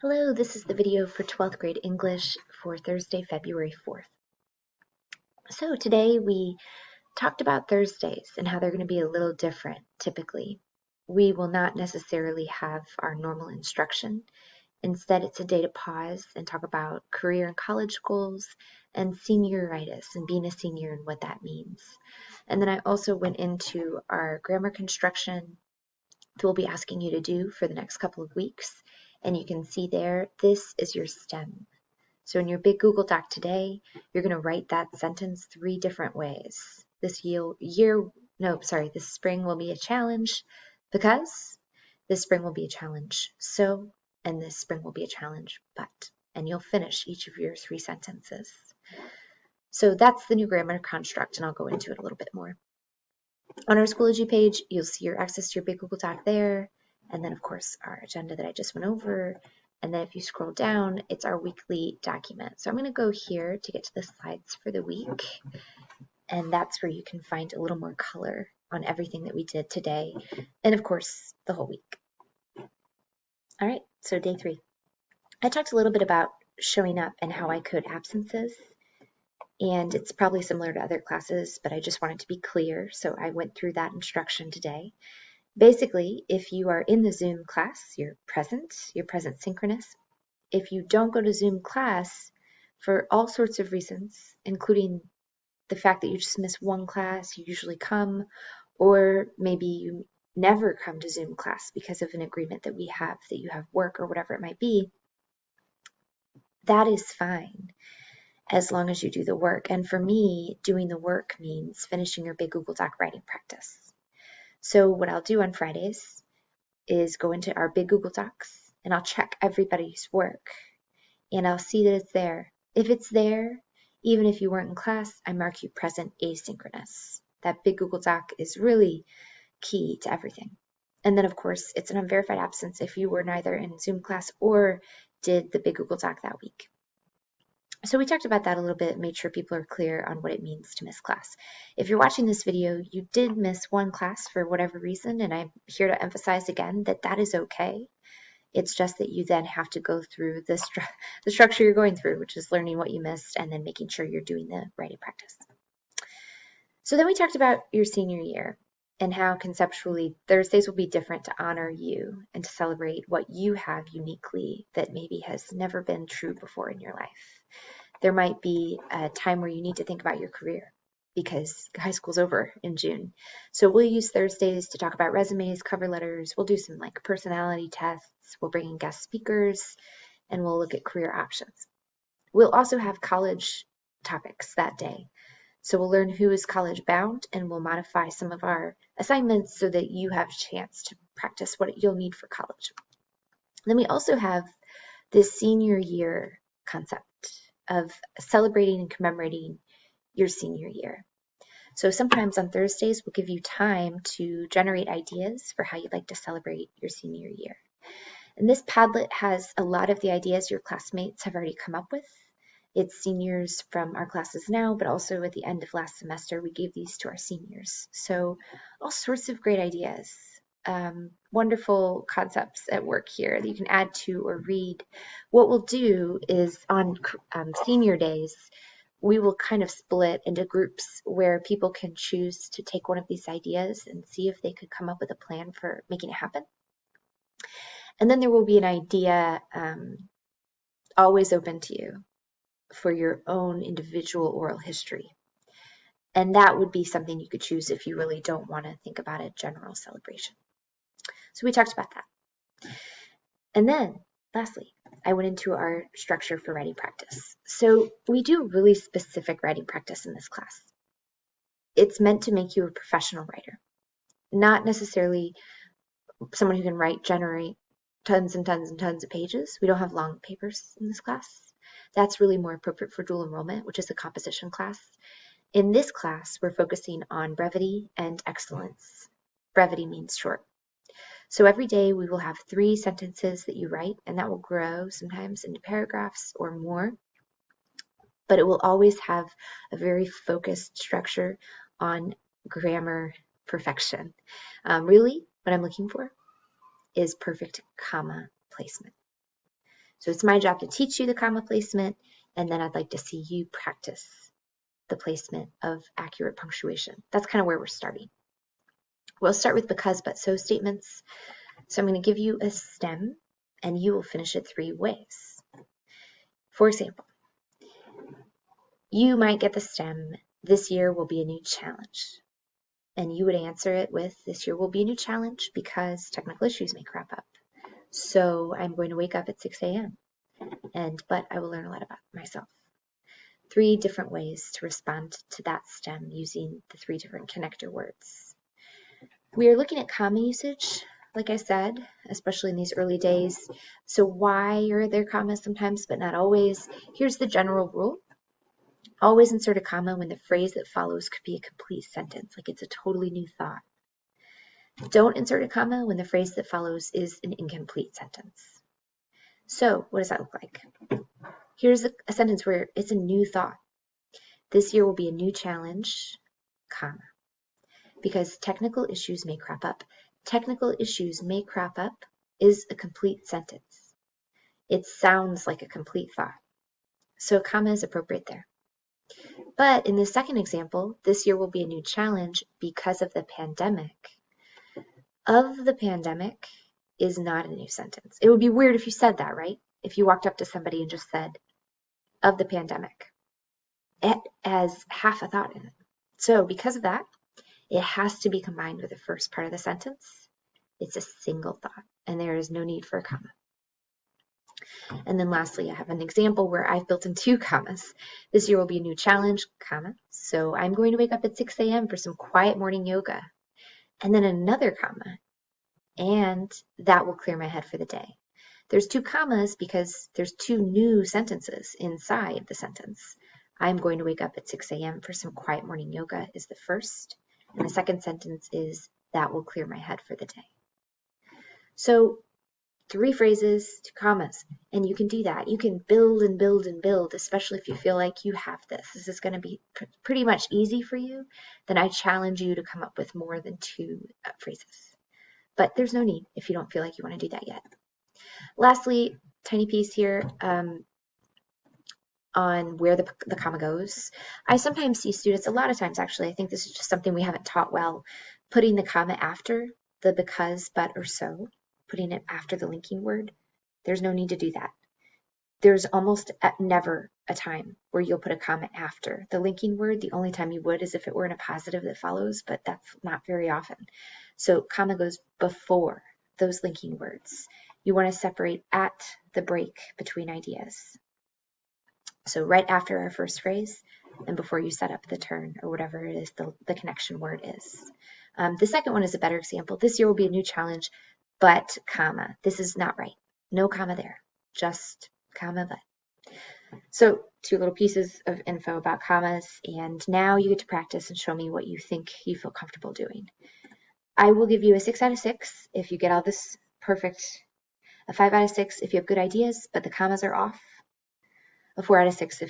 Hello, this is the video for 12th grade English for Thursday, February 4th. So today we talked about Thursdays and how they're going to be a little different typically. We will not necessarily have our normal instruction. Instead, it's a day to pause and talk about career and college goals and senioritis and being a senior and what that means. And then I also went into our grammar construction that we'll be asking you to do for the next couple of weeks. And you can see there, this is your STEM. So in your big Google Doc today, you're going to write that sentence 3 different ways. This spring will be a challenge because, this spring will be a challenge so, and this spring will be a challenge but. And you'll finish each of your 3 sentences. So that's the new grammar construct, and I'll go into it a little bit more. On our Schoology page, you'll see your access to your big Google Doc there, and then of course our agenda that I just went over. And then if you scroll down, it's our weekly document. So I'm going to go here to get to the slides for the week, and that's where you can find a little more color on everything that we did today, and of course the whole week. All right, so day 3. I talked a little bit about showing up and how I code absences. And it's probably similar to other classes, but I just wanted to be clear, so I went through that instruction today. Basically, if you are in the Zoom class, you're present synchronous. If you don't go to Zoom class for all sorts of reasons, including the fact that you just miss one class, you usually come, or maybe you never come to Zoom class because of an agreement that we have that you have work or whatever it might be, that is fine, as long as you do the work. And for me, doing the work means finishing your big Google Doc writing practice. So what I'll do on Fridays is go into our big Google Docs and I'll check everybody's work and I'll see that it's there. If it's there, even if you weren't in class, I mark you present asynchronous. That big Google Doc is really key to everything. And then of course, it's an unverified absence if you were neither in Zoom class or did the big Google Doc that week. So we talked about that a little bit, made sure people are clear on what it means to miss class. If you're watching this video, you did miss one class for whatever reason, and I'm here to emphasize again that that is okay. It's just that you then have to go through the structure you're going through, which is learning what you missed and then making sure you're doing the writing practice. So then we talked about your senior year and how conceptually Thursdays will be different to honor you and to celebrate what you have uniquely that maybe has never been true before in your life. There might be a time where you need to think about your career because high school's over in June. So we'll use Thursdays to talk about resumes, cover letters. We'll do some like personality tests. We'll bring in guest speakers and we'll look at career options. We'll also have college topics that day. So we'll learn who is college bound and we'll modify some of our assignments so that you have a chance to practice what you'll need for college. Then we also have this senior year concept of celebrating and commemorating your senior year. So sometimes on Thursdays, we'll give you time to generate ideas for how you'd like to celebrate your senior year. And this Padlet has a lot of the ideas your classmates have already come up with. It's seniors from our classes now, but also at the end of last semester, we gave these to our seniors. So all sorts of great ideas. Wonderful concepts at work here that you can add to or read. What we'll do is on senior days, we will kind of split into groups where people can choose to take one of these ideas and see if they could come up with a plan for making it happen. And then there will be an idea always open to you for your own individual oral history. And that would be something you could choose if you really don't want to think about a general celebration. So we talked about that. And then, lastly, I went into our structure for writing practice. So we do really specific writing practice in this class. It's meant to make you a professional writer, not necessarily someone who can generate tons and tons and tons of pages. We don't have long papers in this class. That's really more appropriate for dual enrollment, which is a composition class. In this class, we're focusing on brevity and excellence. Brevity means short. So every day we will have 3 sentences that you write, and that will grow sometimes into paragraphs or more. But it will always have a very focused structure on grammar perfection. Really, what I'm looking for is perfect comma placement. So it's my job to teach you the comma placement, and then I'd like to see you practice the placement of accurate punctuation. That's kind of where we're starting. We'll start with because, but, so statements. So I'm going to give you a stem, and you will finish it 3 ways. For example, you might get the stem, this year will be a new challenge. And you would answer it with, this year will be a new challenge because technical issues may crop up. So I'm going to wake up at 6 a.m. But I will learn a lot about myself. 3 different ways to respond to that stem using the 3 different connector words. We are looking at comma usage, like I said, especially in these early days. So why are there commas sometimes, but not always? Here's the general rule. Always insert a comma when the phrase that follows could be a complete sentence, like it's a totally new thought. Don't insert a comma when the phrase that follows is an incomplete sentence. So what does that look like? Here's a sentence where it's a new thought. This year will be a new challenge, comma, because technical issues may crop up. Technical issues may crop up is a complete sentence. It sounds like a complete thought. So a comma is appropriate there. But in the second example, this year will be a new challenge because of the pandemic. Of the pandemic is not a new sentence. It would be weird if you said that, right? If you walked up to somebody and just said, of the pandemic. It has half a thought in it. So because of that, it has to be combined with the first part of the sentence. It's a single thought, and there is no need for a comma. And then lastly, I have an example where I've built in 2 commas. This year will be a new challenge, comma. So I'm going to wake up at 6 a.m. for some quiet morning yoga. And then another comma, and that will clear my head for the day. There's 2 commas because there's 2 new sentences inside the sentence. I'm going to wake up at 6 a.m. for some quiet morning yoga is the first. And the second sentence is, that will clear my head for the day. So 3 phrases, 2 commas, and you can do that. You can build and build and build, especially if you feel like you have this. This is going to be pretty much easy for you. Then I challenge you to come up with more than 2 phrases. But there's no need if you don't feel like you want to do that yet. Lastly, tiny piece here on where the comma goes. I sometimes see students, a lot of times actually, I think this is just something we haven't taught well, putting the comma after the because, but, or so, putting it after the linking word. There's no need to do that. There's almost never a time where you'll put a comma after the linking word. The only time you would is if it were in a positive that follows, but that's not very often. So comma goes before those linking words. You want to separate at the break between ideas. So right after our first phrase and before you set up the turn or whatever it is the connection word is. The second one is a better example. This year will be a new challenge, but comma. This is not right. No comma there. Just comma, but. So 2 little pieces of info about commas, and now you get to practice and show me what you think you feel comfortable doing. I will give you a 6 out of 6 if you get all this perfect, a 5 out of 6 if you have good ideas, but the commas are off, a 4 out of 6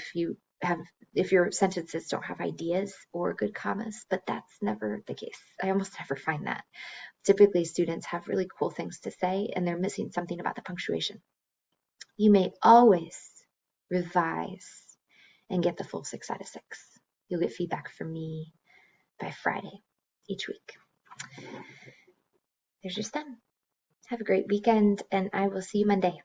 if your sentences don't have ideas or good commas, but that's never the case. I almost never find that. Typically, students have really cool things to say, and they're missing something about the punctuation. You may always revise and get the full 6 out of 6. You'll get feedback from me by Friday each week. There's your stem. Have a great weekend, and I will see you Monday.